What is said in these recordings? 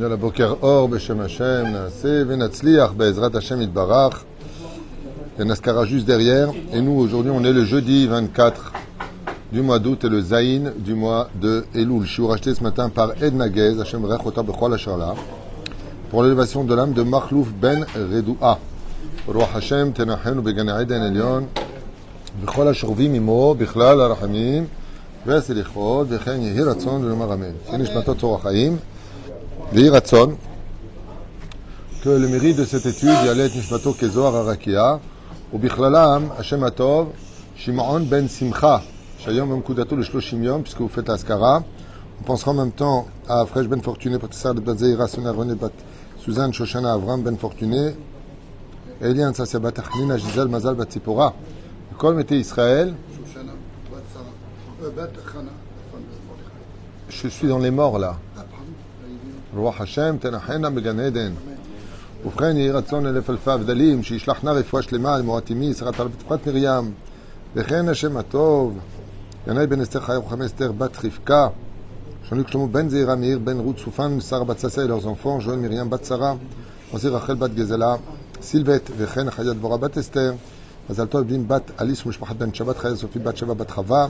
יאללה, בוקר אור בשם השם, נעשה ונצליח בעזרת השם יתברך. Il y a une Askara juste derrière. Et nous, aujourd'hui, on est le jeudi 24 du mois d'août et le Zaïn du mois de Elul. Je suis racheté ce matin par Edna Gez, Hashem Rech Otar Bechol Hasharla, pour l'élévation de l'âme de Makhlouf Ben Redoua. Roi Hashem, Tenachenu Began Eden Elion, Bechol Hashorvim Imo, Bichlal Arachamim, Veselichot, Vechen Yehi Ratzon, Velomar Amen. Finish Matot Torah Chaim, Vehi Ratzon, que le mérite de cette étude, Yalet Nishmato Kezohar Arakia, ou Bichlalam, Hashem Atov, Shimon Ben Simcha, Shayom Yom Kudato le Shloshim Yom, puisque vous faites l'Askara. On pensera en même temps à Fresh Ben Fortuné, Patissar de Batzeira, Soner René Bat, Suzanne Shoshana Avram Ben Fortuné, Elian Sassia Bat Achnina, Gisèle Mazal Bat Tzipora. Kol Mete Israël. Je suis dans les morts là. Roi Hashem, Tenachena Began Eden. ובכן יהי רצון אלף אלפי הבדלים שישלחנה רפואה שלמה למורתימי שרת על בתפת מרים וכן השם הטוב ינאי בן אסתר חיה וחמי אסתר בת רבקה שונק שלמה בן זעירה מאיר בן רות סופן שרה בת ססה et leurs enfants Joël Myriam בת שרה עוזי רחל בת גזלה סילבט וכן חיה דבורה בת אסתר מזל טוב בן בת אליס ומשפחת בן שבת חיה סופי בת שבע בת חווה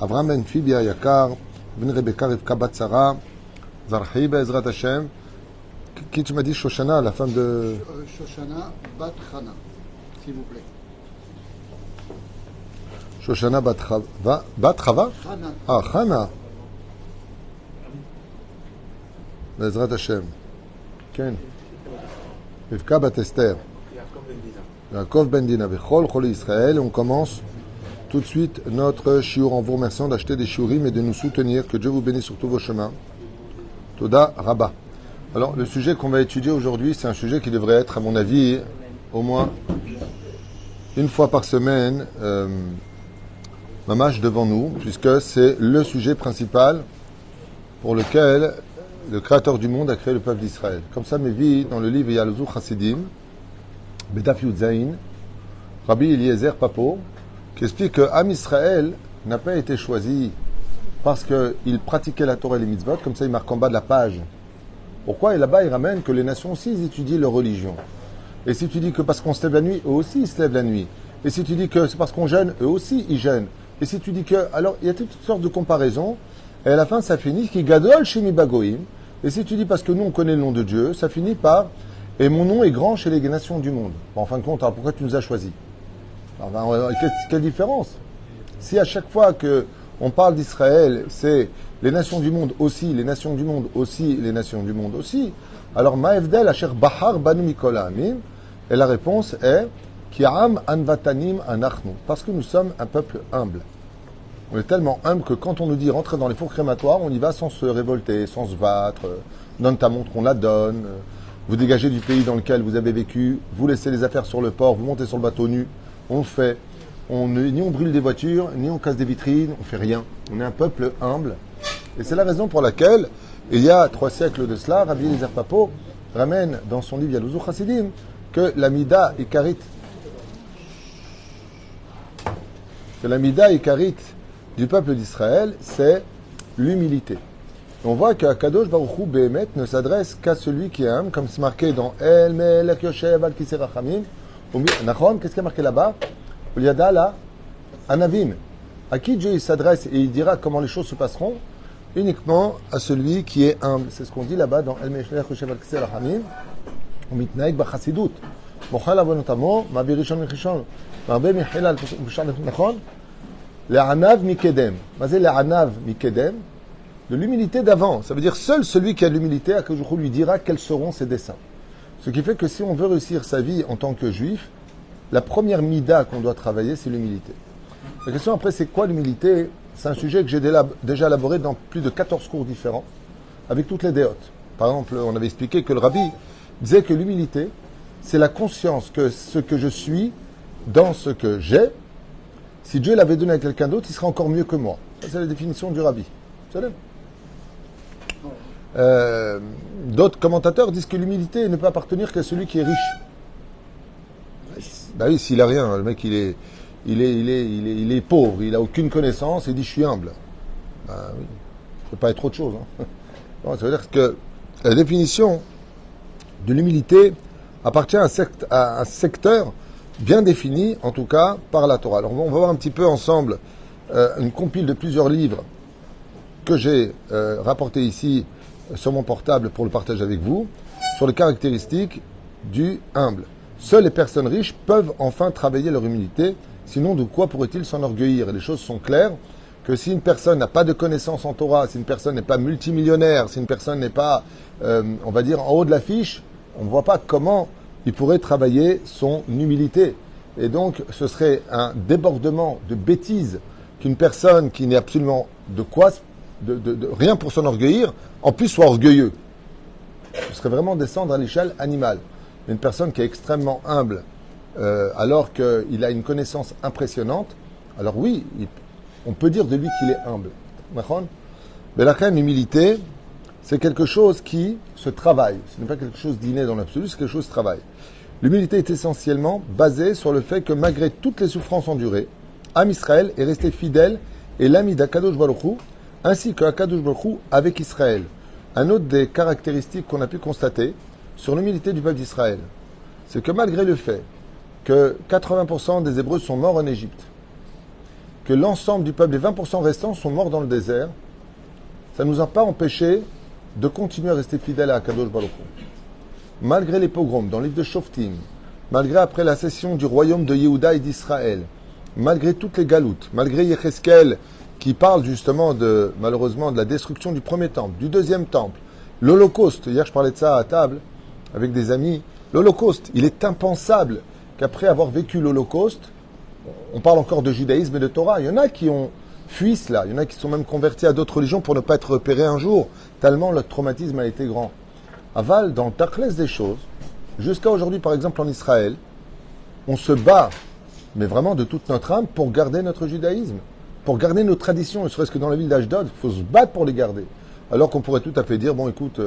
אברהם בן פיבי היקר בן רבקה רבקה בת שרה זרחי בעזרת השם. Qui tu m'as dit Shoshana, la femme de... Shoshana Bat Chana, s'il vous plaît. Shoshana Bat Chava. Bat Chava? Chana. Ah, Chana. Bezrat Hashem. Ken. Rivka Bat Esther. Yaakov Ben Dina. Bechol Choli Israël. On commence tout de suite notre shiur en vous remerciant d'acheter des shiurim et de nous soutenir. Que Dieu vous bénisse sur tous vos chemins. Toda Rabba. Alors, le sujet qu'on va étudier aujourd'hui, c'est un sujet qui devrait être, à mon avis, au moins une fois par semaine, mamash devant nous, puisque c'est le sujet principal pour lequel le Créateur du monde a créé le peuple d'Israël. Comme ça, mes vies, dans le livre Yalzu Chassidim, Bedaf Yud Zayin, Rabbi Eliezer Papo, qui explique que Am Israël n'a pas été choisi parce qu'il pratiquait la Torah et les mitzvot, comme ça il marque en bas de la page. Pourquoi? Et là-bas, il ramène que les nations aussi ils étudient leur religion. Et si tu dis que parce qu'on se lève la nuit, eux aussi ils se lèvent la nuit. Et si tu dis que c'est parce qu'on jeûne, eux aussi ils jeûnent. Et si tu dis que... Alors, il y a toutes sortes de comparaisons. Et à la fin, ça finit qui gadol shemi bagoim. Et si tu dis parce que nous, on connaît le nom de Dieu, ça finit par et mon nom est grand chez les nations du monde. Bon, en fin de compte, alors pourquoi tu nous as choisis? Quelle différence? Si à chaque fois que on parle d'Israël, c'est les nations du monde aussi, les nations du monde aussi, les nations du monde aussi. Alors, Ma'evdel Asher Bahar Banu Mikola Amim. Et la réponse est Ki'am Anvatanim Anachnu. Parce que nous sommes un peuple humble. On est tellement humble que quand on nous dit rentrer dans les fours crématoires, on y va sans se révolter, sans se battre. Donne ta montre, on la donne. Vous dégagez du pays dans lequel vous avez vécu. Vous laissez les affaires sur le port. Vous montez sur le bateau nu. On le fait. Ni on brûle des voitures, ni on casse des vitrines. On fait rien. On est un peuple humble. Et c'est la raison pour laquelle, il y a 3 siècles de cela, Rabbi Eliezer Papo ramène dans son livre Yalzu Chassidim que la Mida Ikarit du peuple d'Israël, c'est l'humilité. Et on voit qu'Akadosh Baruch Hu Behemet ne s'adresse qu'à celui qui est humble, comme c'est marqué dans El Melech Yoshev Al Kisei Rachamim. Nachon, qu'est-ce qui est marqué là-bas? Uliada la Anavim. À qui Dieu il s'adresse et il dira comment les choses se passeront? Uniquement à celui qui est humble. C'est ce qu'on dit là-bas dans El Melech Yoshev Al Kisei Rachamim. Umitnaik B'Chasidut. Mochal avonotamo, Ma'avir Rishon Michishon, Ma'arbe Michela Nachon. Le'anav mikedem. Mazé le'anav mikedem. De l'humilité d'avant. Ça veut dire seul celui qui a l'humilité, à Akadosh lui dira quels seront ses desseins. Ce qui fait que si on veut réussir sa vie en tant que juif, la première mida qu'on doit travailler, c'est l'humilité. La question après, c'est quoi l'humilité? C'est un sujet que j'ai déjà élaboré dans plus de 14 cours différents, avec toutes les déotes. Par exemple, on avait expliqué que le rabbi disait que l'humilité, c'est la conscience que ce que je suis dans ce que j'ai, si Dieu l'avait donné à quelqu'un d'autre, il serait encore mieux que moi. Ça, c'est la définition du rabbi. D'autres commentateurs disent que l'humilité ne peut appartenir qu'à celui qui est riche. Ben oui, s'il a rien, le mec il est pauvre, il a aucune connaissance, et il dit je suis humble. Ben oui. ne peut pas être autre chose. Hein. Non, ça veut dire que la définition de l'humilité appartient à un secteur bien défini, en tout cas par la Torah. Alors on va voir un petit peu ensemble une compile de plusieurs livres que j'ai rapportés ici sur mon portable pour le partager avec vous, sur les caractéristiques du humble. Seules les personnes riches peuvent enfin travailler leur humilité, sinon de quoi pourraient-ils s'enorgueillir? Et les choses sont claires, que si une personne n'a pas de connaissances en Torah, si une personne n'est pas multimillionnaire, si une personne n'est pas, on va dire, en haut de l'affiche, on ne voit pas comment il pourrait travailler son humilité. Et donc, ce serait un débordement de bêtises qu'une personne qui n'est absolument de quoi, de rien pour s'enorgueillir, en plus soit orgueilleux. Ce serait vraiment descendre à l'échelle animale. Une personne qui est extrêmement humble, alors qu'il a une connaissance impressionnante, alors oui, on peut dire de lui qu'il est humble. Mais la reine, l'humilité, c'est quelque chose qui se travaille. Ce n'est pas quelque chose d'inné dans l'absolu, c'est quelque chose qui se travaille. L'humilité est essentiellement basée sur le fait que malgré toutes les souffrances endurées, Am Israël est resté fidèle et l'ami d'Akadosh Baruch Hu, ainsi qu'Akadosh Baruch Hu avec Israël. Un autre des caractéristiques qu'on a pu constater sur l'humilité du peuple d'Israël, c'est que malgré le fait que 80% des Hébreux sont morts en Égypte, que l'ensemble du peuple, les 20% restants, sont morts dans le désert, ça ne nous a pas empêché de continuer à rester fidèles à Akadosh Baruch Hu. Malgré les pogroms dans le livre de Shoftim, malgré après la cession du royaume de Yehuda et d'Israël, malgré toutes les galoutes, malgré Yecheskel qui parle justement malheureusement de la destruction du premier temple, du deuxième temple, l'Holocauste, hier je parlais de ça à table avec des amis, l'Holocauste, il est impensable qu'après avoir vécu l'Holocauste, on parle encore de judaïsme et de Torah, il y en a qui ont fui cela, il y en a qui sont même convertis à d'autres religions pour ne pas être repérés un jour, tellement le traumatisme a été grand. Aval, dans le tachlès des choses, jusqu'à aujourd'hui par exemple en Israël, on se bat, mais vraiment de toute notre âme, pour garder notre judaïsme, pour garder nos traditions, ne serait-ce que dans la ville d'Ashdod, il faut se battre pour les garder. Alors qu'on pourrait tout à fait dire, bon écoute,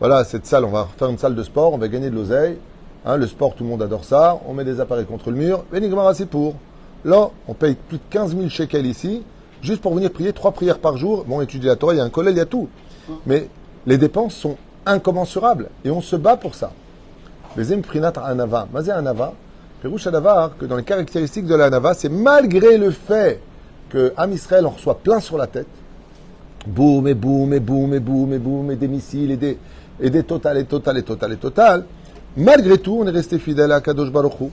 voilà, cette salle, on va faire une salle de sport, on va gagner de l'oseille, hein, le sport, tout le monde adore ça, on met des appareils contre le mur, Benigmara, c'est pour. Là, on paye plus de 15 000 shekels ici, juste pour venir prier 3 prières par jour. Bon, étudier la Torah, il y a un collège, il y a tout. Mais les dépenses sont incommensurables et on se bat pour ça. Vezem prinat anava. Mazé anava, Perouche adavar, que dans les caractéristiques de la anava, c'est malgré le fait que Am Israël en reçoit plein sur la tête, boum et boum et boum et boum et boum et des missiles et des totales et totales et totales et totales, malgré tout, on est resté fidèle à Kadosh Baruch Hu.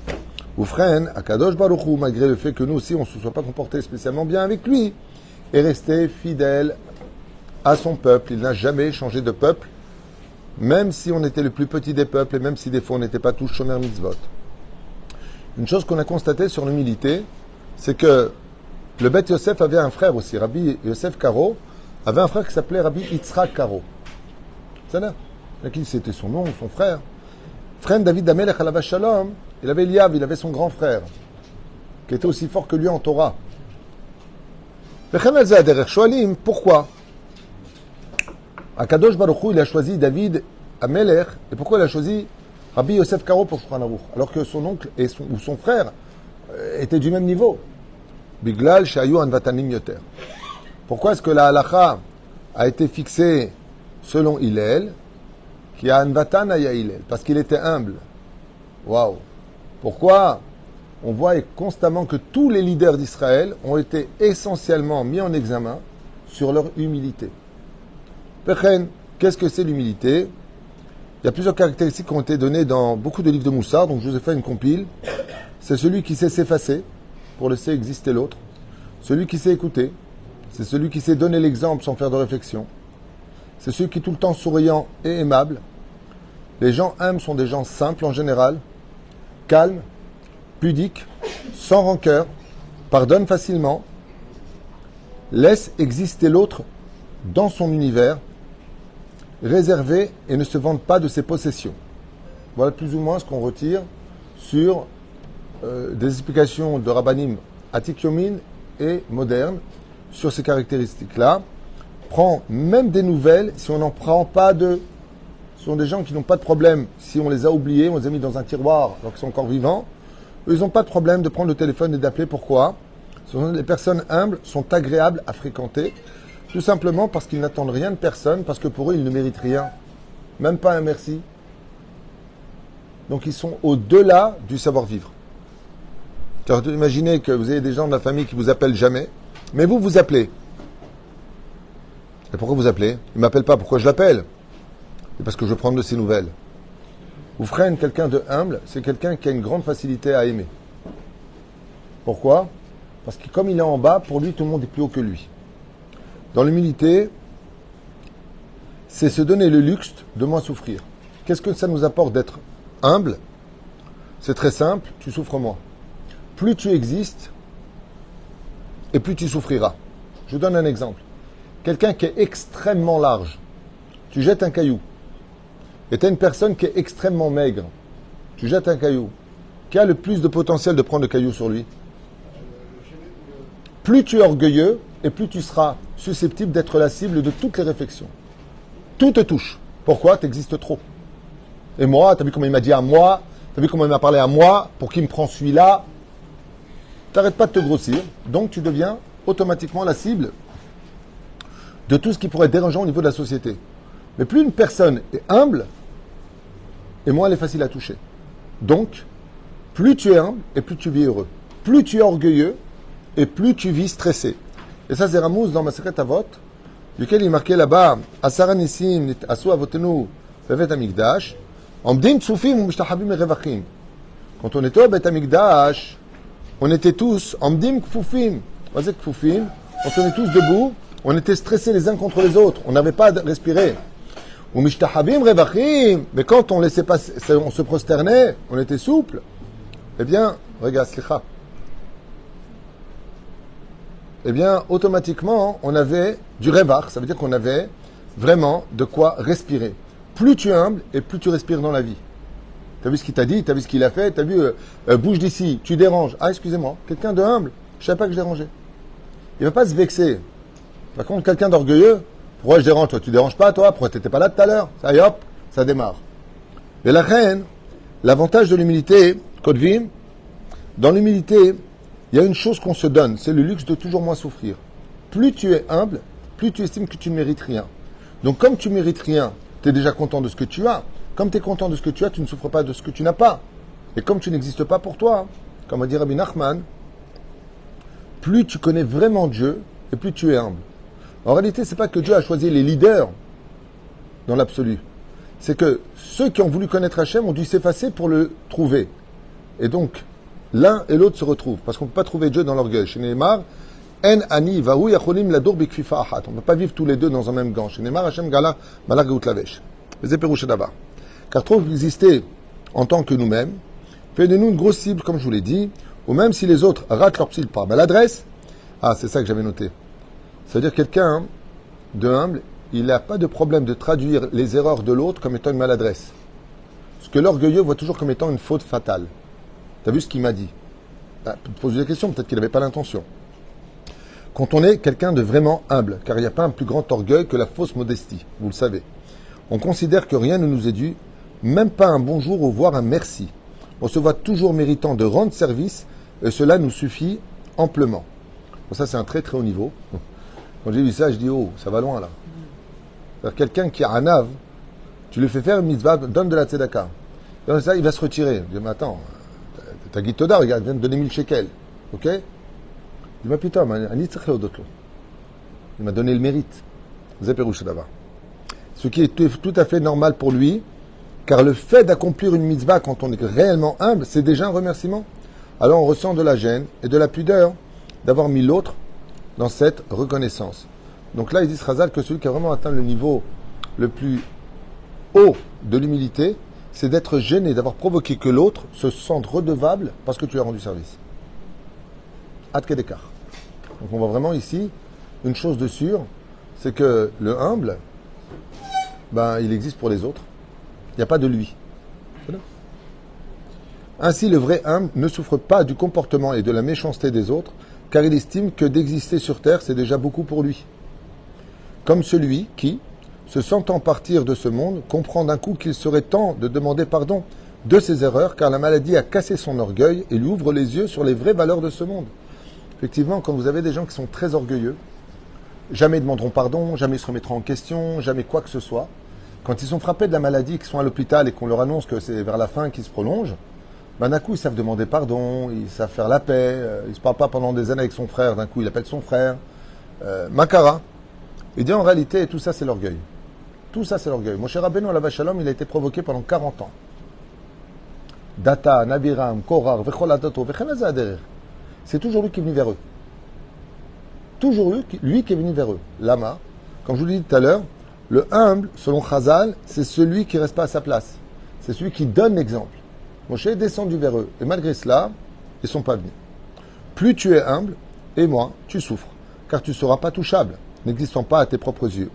Ou frère, à Kadosh Baruch Hu, malgré le fait que nous aussi, on ne se soit pas comporté spécialement bien avec lui, est resté fidèle à son peuple. Il n'a jamais changé de peuple, même si on était le plus petit des peuples et même si des fois on n'était pas tous shomer mitzvot. Une chose qu'on a constatée sur l'humilité, c'est que le Beth Yosef avait un frère aussi, Rabbi Yosef Karo, avait un frère qui s'appelait Rabbi Yitzhak Karo. C'est là. C'était son nom, son frère. Frère David Amelech Alav Shalom, il avait Eliav, il avait son grand frère, qui était aussi fort que lui en Torah. Pourquoi Akadosh Baruch Hu, il a choisi David Amelech, et pourquoi il a choisi Rabbi Yosef Karo pour Shulchan Aruch, alors que son oncle ou son frère étaient du même niveau? Biglal Shayu Anvatanim Yoter. Pourquoi est-ce que la halacha a été fixée selon Hillel, qui a Anvatan aya Hillel? Parce qu'il était humble. Waouh! Pourquoi? On voit constamment que tous les leaders d'Israël ont été essentiellement mis en examen sur leur humilité. Pechen, qu'est-ce que c'est l'humilité? Il y a plusieurs caractéristiques qui ont été données dans beaucoup de livres de Moussard, donc je vous ai fait une compile. C'est celui qui sait s'effacer pour laisser exister l'autre. Celui qui sait écouter. C'est celui qui sait donner l'exemple sans faire de réflexion. C'est celui qui est tout le temps souriant et aimable. Les gens humbles sont des gens simples en général, calmes, pudiques, sans rancœur, pardonnent facilement, laissent exister l'autre dans son univers, réservé et ne se vantent pas de ses possessions. Voilà plus ou moins ce qu'on retire sur des explications de Rabbanim Atik Yomin et modernes sur ces caractéristiques-là. Prend même des nouvelles si on n'en prend pas d'eux. Ce sont des gens qui n'ont pas de problème. Si on les a oubliés, on les a mis dans un tiroir alors qu'ils sont encore vivants, eux, ils n'ont pas de problème de prendre le téléphone et d'appeler. Pourquoi? Les personnes humbles sont agréables à fréquenter Tout simplement parce qu'ils n'attendent rien de personne, parce que pour eux, ils ne méritent rien. Même pas un merci. Donc ils sont au-delà du savoir-vivre. Car imaginez que vous avez des gens de la famille qui vous appellent jamais, mais vous, vous appelez. Et pourquoi vous appelez? Il ne m'appelle pas, pourquoi je l'appelle? C'est parce que je veux prendre de ses nouvelles. Vous ferez quelqu'un de humble, c'est quelqu'un qui a une grande facilité à aimer. Pourquoi? Parce que comme il est en bas, pour lui, tout le monde est plus haut que lui. Dans l'humilité, c'est se donner le luxe de moins souffrir. Qu'est-ce que ça nous apporte d'être humble? C'est très simple, tu souffres moins. Plus tu existes, et plus tu souffriras. Je vous donne un exemple. Quelqu'un qui est extrêmement large, tu jettes un caillou. Et tu as une personne qui est extrêmement maigre, tu jettes un caillou. Qui a le plus de potentiel de prendre le caillou sur lui? Plus tu es orgueilleux, et plus tu seras susceptible d'être la cible de toutes les réflexions. Tout te touche. Pourquoi? Tu existes trop. Et moi, tu as vu comment il m'a dit à moi? Tu as vu comment il m'a parlé à moi? Pour qui me prend celui-là? Tu n'arrêtes pas de te grossir. Donc tu deviens automatiquement la cible de tout ce qui pourrait être dérangeant au niveau de la société. Mais plus une personne est humble, et moins elle est facile à toucher. Donc, plus tu es humble, et plus tu vis heureux. Plus tu es orgueilleux, et plus tu vis stressé. Et ça, c'est Ramous dans Masechet Avot, duquel il est marqué là-bas, Asara Nissim, Asu Avotenu, Bevet Amikdash, Amdim Tsufim, Mishtahabim Revachim. Quand on était au Bet Amikdash, on était tous Amdim Kfufim. Vas-y Kfufim, quand on est tous debout, on était stressés les uns contre les autres, on n'avait pas à respirer. Ou Mishtahabim Revachim, mais quand on laissait passer, on se prosternait, on était souple, eh bien, regarde, Slicha. Eh bien, automatiquement, on avait du revach, ça veut dire qu'on avait vraiment de quoi respirer. Plus tu es humble et plus tu respires dans la vie. Tu as vu ce qu'il t'a dit, tu as vu ce qu'il a fait, tu as vu, bouge d'ici, tu déranges. Ah, excusez-moi, quelqu'un de humble, je ne savais pas que je dérangeais. Il ne va pas se vexer. Par contre, quelqu'un d'orgueilleux, pourquoi je dérange? Toi, tu déranges pas, toi? Pourquoi tu n'étais pas là tout à l'heure? Ça y est, hop, ça démarre. Mais la reine, l'avantage de l'humilité, Kodvim, dans l'humilité, il y a une chose qu'on se donne, c'est le luxe de toujours moins souffrir. Plus tu es humble, plus tu estimes que tu ne mérites rien. Donc comme tu ne mérites rien, tu es déjà content de ce que tu as. Comme tu es content de ce que tu as, tu ne souffres pas de ce que tu n'as pas. Et comme tu n'existes pas pour toi, comme a dit Rabbi Nachman, plus tu connais vraiment Dieu, et plus tu es humble. En réalité, ce n'est pas que Dieu a choisi les leaders dans l'absolu. C'est que ceux qui ont voulu connaître Hachem ont dû s'effacer pour le trouver. Et donc, l'un et l'autre se retrouvent. Parce qu'on ne peut pas trouver Dieu dans l'orgueil. Chez Neymar, En ani vahu yacholim ladour bikfifa achat. On ne peut pas vivre tous les deux dans un même gant. Chez Neymar, Hachem gala malak gaout lavesh. Les éperouches d'abord. Car trop exister en tant que nous-mêmes fait de nous une grosse cible, comme je vous l'ai dit, ou même si les autres ratent leur cible par maladresse. Ah, c'est ça que j'avais noté. Ça veut dire quelqu'un de humble, il n'a pas de problème de traduire les erreurs de l'autre comme étant une maladresse. Ce que l'orgueilleux voit toujours comme étant une faute fatale. Tu as vu ce qu'il m'a dit? Ah, tu te poses des questions, peut-être qu'il n'avait pas l'intention. Quand on est quelqu'un de vraiment humble, car il n'y a pas un plus grand orgueil que la fausse modestie, vous le savez. On considère que rien ne nous est dû, même pas un bonjour ou voire un merci. On se voit toujours méritant de rendre service, et cela nous suffit amplement. Bon, ça, c'est un très très haut niveau. Quand j'ai vu ça, je dis, oh, ça va loin là. C'est-à-dire, quelqu'un qui a un ave, tu lui fais faire une mitzvah, donne de la tzedaka. Et ça, il va se retirer. Je dis, mais attends, t'as Guitoda, regarde, il vient de donner 1000 shekels. Ok? Je dis, mais putain, il m'a donné le mérite. Ce qui est tout à fait normal pour lui, car le fait d'accomplir une mitzvah quand on est réellement humble, c'est déjà un remerciement. Alors on ressent de la gêne et de la pudeur d'avoir mis l'autre dans cette reconnaissance. Donc là, il dit Razal que celui qui a vraiment atteint le niveau le plus haut de l'humilité, c'est d'être gêné, d'avoir provoqué que l'autre se sente redevable parce que tu lui as rendu service. Ad kedekar. Donc on voit vraiment ici une chose de sûre, c'est que le humble, il existe pour les autres. Il n'y a pas de lui. Ainsi, le vrai humble ne souffre pas du comportement et de la méchanceté des autres, car il estime que d'exister sur terre, c'est déjà beaucoup pour lui. Comme celui qui, se sentant partir de ce monde, comprend d'un coup qu'il serait temps de demander pardon de ses erreurs, car la maladie a cassé son orgueil et lui ouvre les yeux sur les vraies valeurs de ce monde. Effectivement, quand vous avez des gens qui sont très orgueilleux, jamais ils demanderont pardon, jamais ils se remettront en question, jamais quoi que ce soit. Quand ils sont frappés de la maladie, qu'ils sont à l'hôpital et qu'on leur annonce que c'est vers la fin qu'ils se prolongent, ben d'un coup ils savent demander pardon, ils savent faire la paix, ils ne se parlent pas pendant des années avec son frère, d'un coup il appelle son frère. Makara. Il dit en réalité, tout ça c'est l'orgueil. Tout ça c'est l'orgueil. Moshe Rabbeinu alav shalom, il a été provoqué pendant 40 ans. Data, Nabiram, Korar, Vechol Adato, Vechenaz Aderer. C'est toujours lui qui est venu vers eux. Toujours lui qui est venu vers eux. Lama, comme je vous l'ai dit tout à l'heure, le humble, selon Chazal, c'est celui qui ne reste pas à sa place. C'est celui qui donne l'exemple. Moshe est descendu vers eux. Et malgré cela, ils ne sont pas venus. Plus tu es humble, et moi, tu souffres. Car tu ne seras pas touchable, n'existant pas à tes propres yeux.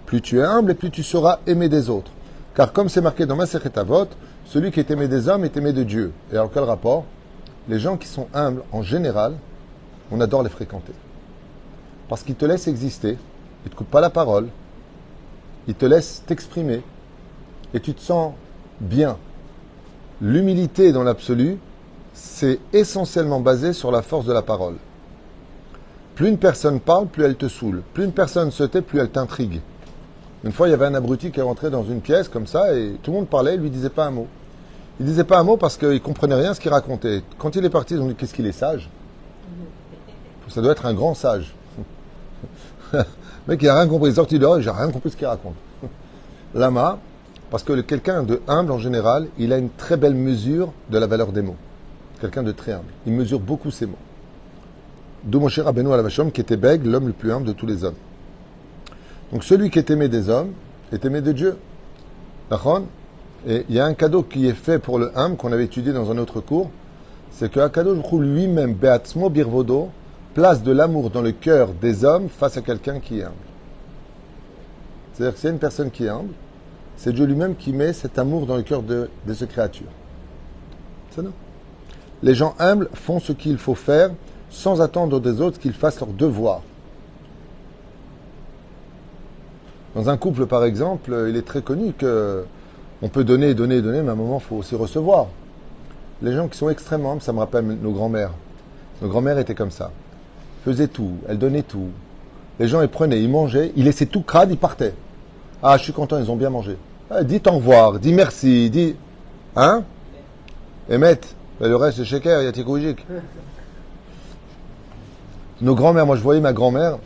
Plus tu es humble, et plus tu seras aimé des autres. Car comme c'est marqué dans Masechet Avot, celui qui est aimé des hommes est aimé de Dieu. Et alors quel rapport? Les gens qui sont humbles, en général, on adore les fréquenter. Parce qu'ils te laissent exister, ils ne te coupent pas la parole, ils te laissent t'exprimer, et tu te sens bien. L'humilité dans l'absolu, c'est essentiellement basé sur la force de la parole. Plus une personne parle, plus elle te saoule. Plus une personne se tait, plus elle t'intrigue. Une fois, il y avait un abruti qui est rentré dans une pièce comme ça, et tout le monde parlait, il lui disait pas un mot. Il disait pas un mot parce qu'il comprenait rien ce qu'il racontait. Quand il est parti, ils ont dit qu'est-ce qu'il est sage. Ça doit être un grand sage. Le mec, il n'a rien compris. Il est sorti dehors et j'ai rien compris ce qu'il raconte. Lama, parce que quelqu'un de humble en général, il a une très belle mesure de la valeur des mots. Quelqu'un de très humble. Il mesure beaucoup ses mots. D'où Moshe Rabbeinu alav shalom, qui était bègue, l'homme le plus humble de tous les hommes. Donc celui qui est aimé des hommes est aimé de Dieu. D'accord ? Et il y a un cadeau qui est fait pour le humble, qu'on avait étudié dans un autre cours, c'est que Akadosh Baruch Hu lui-même, Beatzmo Birvodo, place de l'amour dans le cœur des hommes face à quelqu'un qui est humble. C'est-à-dire que s'il y a une personne qui est humble, c'est Dieu lui-même qui met cet amour dans le cœur de ces créatures. C'est non. Les gens humbles font ce qu'il faut faire sans attendre des autres qu'ils fassent leur devoir. Dans un couple, par exemple, il est très connu que on peut donner, mais à un moment, il faut aussi recevoir. Les gens qui sont extrêmement humbles, ça me rappelle nos grands-mères. Nos grands-mères étaient comme ça. Faisaient tout, elles donnaient tout. Les gens, ils prenaient, ils mangeaient, ils laissaient tout crade, ils partaient. Ah, je suis content, ils ont bien mangé. Ah, dites au revoir, dis merci, dis... Hein? Emet, le reste, c'est sheker, yatikoujik. Nos grands-mères, moi je voyais ma grand-mère,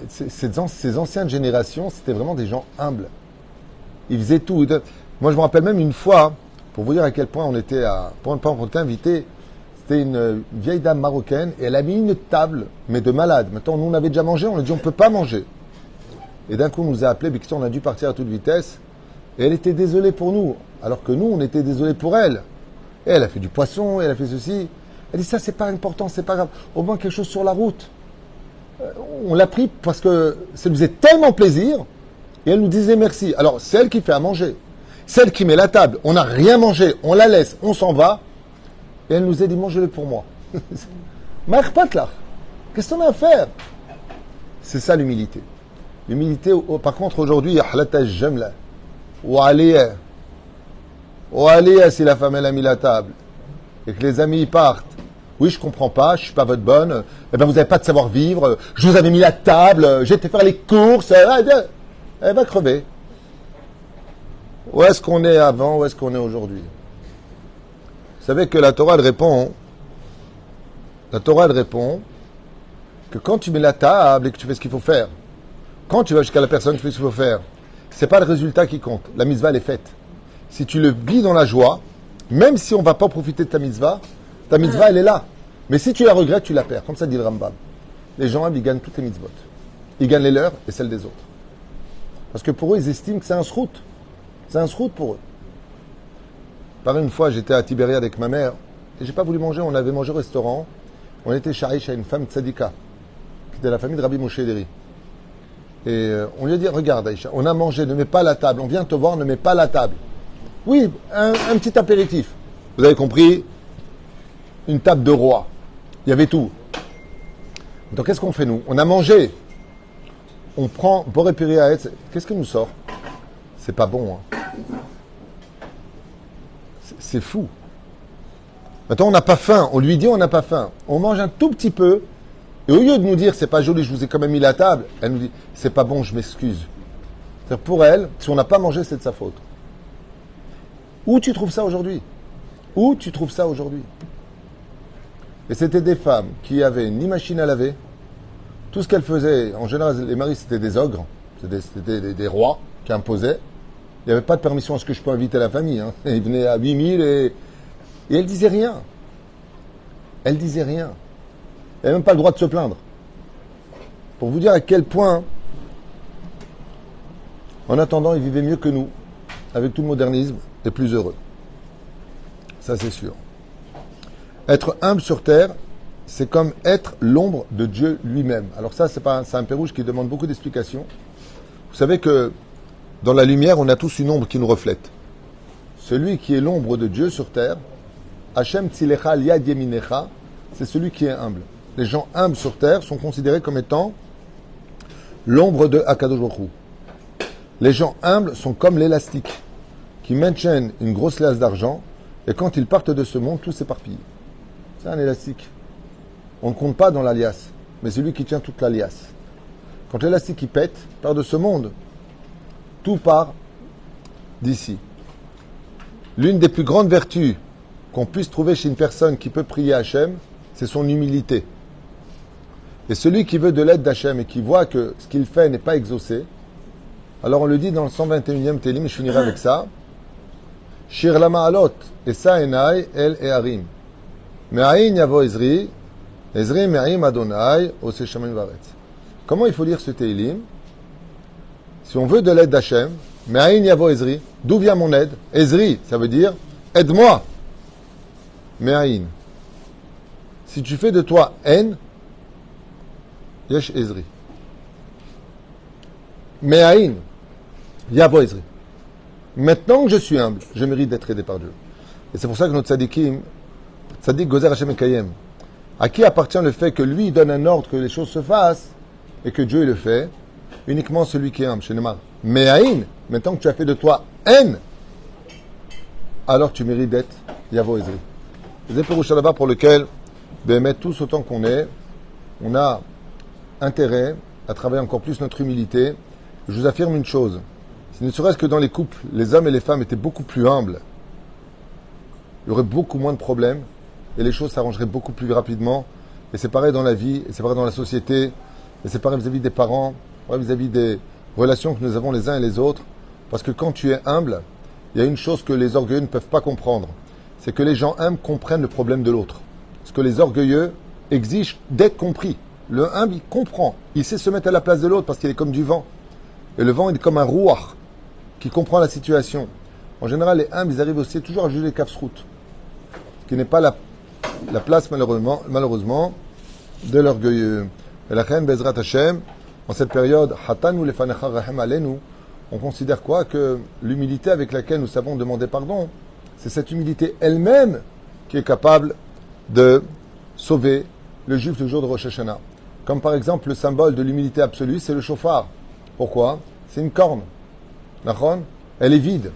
ces anciennes générations, c'était vraiment des gens humbles. Ils faisaient tout. Moi, je me rappelle même une fois, pour vous dire à quel point on était invité, c'était une vieille dame marocaine et elle a mis une table, mais de malade. Maintenant, nous, on avait déjà mangé, on a dit, on ne peut pas manger. Et d'un coup, on nous a appelés, on a dû partir à toute vitesse. Et elle était désolée pour nous, alors que nous, on était désolés pour elle. Et elle a fait du poisson, elle a fait ceci. Elle dit, ça, c'est pas important, c'est pas grave. Au moins quelque chose sur la route. On l'a pris parce que ça nous faisait tellement plaisir. Et elle nous disait merci. Alors, c'est elle qui fait à manger. Celle qui met la table, on n'a rien mangé, on la laisse, on s'en va. Et elle nous a dit, mangez-le pour moi. Qu'est-ce qu'on a à faire? C'est ça l'humilité. L'humilité, par contre, aujourd'hui, il y a ou aliya, si la femme elle a mis la table et que les amis partent. Oui, je comprends pas, je suis pas votre bonne. Eh ben, vous n'avez pas de savoir-vivre. Je vous avais mis la table, j'étais faire les courses. Elle va crever. Où est-ce qu'on est avant, où est-ce qu'on est aujourd'hui? Vous savez que la Torah, elle répond que quand tu mets la table et que tu fais ce qu'il faut faire, quand tu vas jusqu'à la personne, tu fais ce qu'il faut faire, c'est pas le résultat qui compte. La mitzvah, elle est faite. Si tu le vis dans la joie, même si on ne va pas profiter de ta mitzvah, elle est là. Mais si tu la regrettes, tu la perds. Comme ça dit le Rambam. Les gens, ils gagnent toutes les mitzvot. Ils gagnent les leurs et celles des autres. Parce que pour eux, ils estiment que c'est un srout. C'est un srout pour eux. Par une fois, j'étais à Tibériade avec ma mère et j'ai pas voulu manger. On avait mangé au restaurant. On était chez une femme tzadika, qui était la famille de Rabbi Moshe Deri. Et on lui a dit, regarde Aïcha, on a mangé, ne mets pas la table. On vient te voir, ne mets pas la table. Oui, un petit apéritif. Vous avez compris? Une table de roi. Il y avait tout. Donc qu'est-ce qu'on fait nous? On a mangé. On prend Boré Piri Haetz. Qu'est-ce qui nous sort? C'est pas bon. Hein. C'est fou. Maintenant on n'a pas faim. On lui dit on n'a pas faim. On mange un tout petit peu Et au lieu de nous dire, c'est pas joli, je vous ai quand même mis la table, elle nous dit, c'est pas bon, je m'excuse. C'est-à-dire pour elle, si on n'a pas mangé, c'est de sa faute. Où tu trouves ça aujourd'hui? Où tu trouves ça aujourd'hui? Et c'était des femmes qui avaient ni machine à laver, tout ce qu'elles faisaient, en général, les maris, c'était des ogres, c'était des rois qui imposaient. Il n'y avait pas de permission à ce que je peux inviter la famille. Hein. Ils venaient à 8000 et elle disait rien. Elle disait rien. Elle n'avait même pas le droit de se plaindre. Pour vous dire à quel point, en attendant, ils vivaient mieux que nous, avec tout le modernisme, et plus heureux. Ça, c'est sûr. Être humble sur terre, c'est comme être l'ombre de Dieu lui-même. Alors ça, c'est un pérouge qui demande beaucoup d'explications. Vous savez que dans la lumière, on a tous une ombre qui nous reflète. Celui qui est l'ombre de Dieu sur terre, Hashem Tzilecha Liad Yeminecha, c'est celui qui est humble. Les gens humbles sur terre sont considérés comme étant l'ombre de Akadosh Baruch Hu. Les gens humbles sont comme l'élastique qui maintiennent une grosse liasse d'argent et quand ils partent de ce monde, tout s'éparpille. C'est un élastique. On ne compte pas dans la liasse, mais c'est lui qui tient toute la liasse. Quand l'élastique il pète, part de ce monde, tout part d'ici. L'une des plus grandes vertus qu'on puisse trouver chez une personne qui peut prier Hachem, c'est son humilité. Et celui qui veut de l'aide d'Hachem et qui voit que ce qu'il fait n'est pas exaucé, alors on le dit dans le 121e Télim, et je finirai avec ça, Shir lama alot, esa enai el earim. Me'ain yavo Ezri, Ezri me'aim Adonai, ose shamayim varetz. Comment il faut lire ce Télim? Si on veut de l'aide d'Hachem, me'ain yavo Ezri, d'où vient mon aide? Ezri, ça veut dire aide-moi. Me'ain. Si tu fais de toi haine, yesh Ezri. Me'ain yavo Ezri. Maintenant que je suis humble, je mérite d'être aidé par Dieu. Et c'est pour ça que notre tzadikim, tzadik gozer Hashem ekayem, à qui appartient le fait que lui donne un ordre, que les choses se fassent, et que Dieu le fait, uniquement celui qui est humble, chez Neymar. Mais Aïn, maintenant que tu as fait de toi haine, alors tu mérites d'être Yavo Ezri. C'est Péroucha pour lequel, mettre tous autant qu'on est, on a intérêt à travailler encore plus notre humilité. Je vous affirme une chose, si ne serait-ce que dans les couples, les hommes et les femmes étaient beaucoup plus humbles, il y aurait beaucoup moins de problèmes et les choses s'arrangeraient beaucoup plus rapidement. Et c'est pareil dans la vie, et c'est pareil dans la société, et c'est pareil vis-à-vis des parents, pareil vis-à-vis des relations que nous avons les uns et les autres. Parce que quand tu es humble, il y a une chose que les orgueilleux ne peuvent pas comprendre. C'est que les gens humbles comprennent le problème de l'autre. Ce que les orgueilleux exigent d'être compris. Le humble, il comprend. Il sait se mettre à la place de l'autre parce qu'il est comme du vent. Et le vent, il est comme un rouar qui comprend la situation. En général, les humbles, ils arrivent aussi toujours à juger les kafsroutes, ce qui n'est pas la place, malheureusement, de l'orgueilleux. Et la reine Bezrat Hashem, en cette période, Hatanu lefanecha rahem alenu, on considère quoi? Que l'humilité avec laquelle nous savons demander pardon, c'est cette humilité elle-même qui est capable de sauver le juif le jour de Rosh Hashanah. Comme par exemple, le symbole de l'humilité absolue, c'est le shofar. Pourquoi? C'est une corne. Nachon? Elle est vide.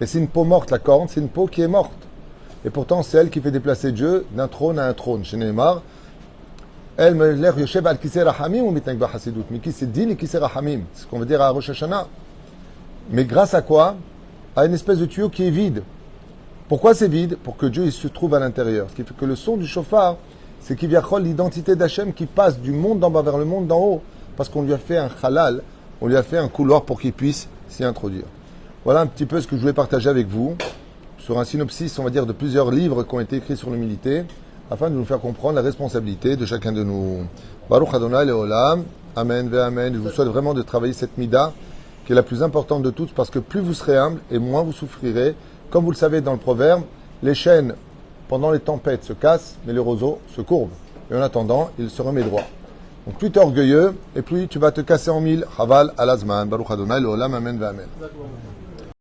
Et c'est une peau morte, la corne, c'est une peau qui est morte. Et pourtant, c'est elle qui fait déplacer Dieu d'un trône à un trône. Chez Neymar, elle me l'air yoshev al kisei rahamim ou mitnag ba hasidut. Mais qui c'est din et kisei rahamim? C'est ce qu'on veut dire à Rosh Hashanah. Mais grâce à quoi? À une espèce de tuyau qui est vide. Pourquoi c'est vide? Pour que Dieu il se trouve à l'intérieur. Ce qui fait que le son du shofar, c'est qu'il y a l'identité d'Hachem qui passe du monde d'en bas vers le monde d'en haut. Parce qu'on lui a fait un halal, on lui a fait un couloir pour qu'il puisse s'y introduire. Voilà un petit peu ce que je voulais partager avec vous, sur un synopsis, on va dire, de plusieurs livres qui ont été écrits sur l'humilité, afin de nous faire comprendre la responsabilité de chacun de nous. Baruch Adonai Leolam, Amen, ve Amen. Je vous souhaite vraiment de travailler cette mida, qui est la plus importante de toutes, parce que plus vous serez humble, et moins vous souffrirez. Comme vous le savez dans le proverbe, les chênes, pendant les tempêtes, se cassent, mais les roseaux se courbent. Et en attendant, ils se remettent droit. Donc plus tu es orgueilleux, et plus tu vas te casser en mille. Chaval, alazman, Baruch Adonai Leolam, Amen, ve Amen.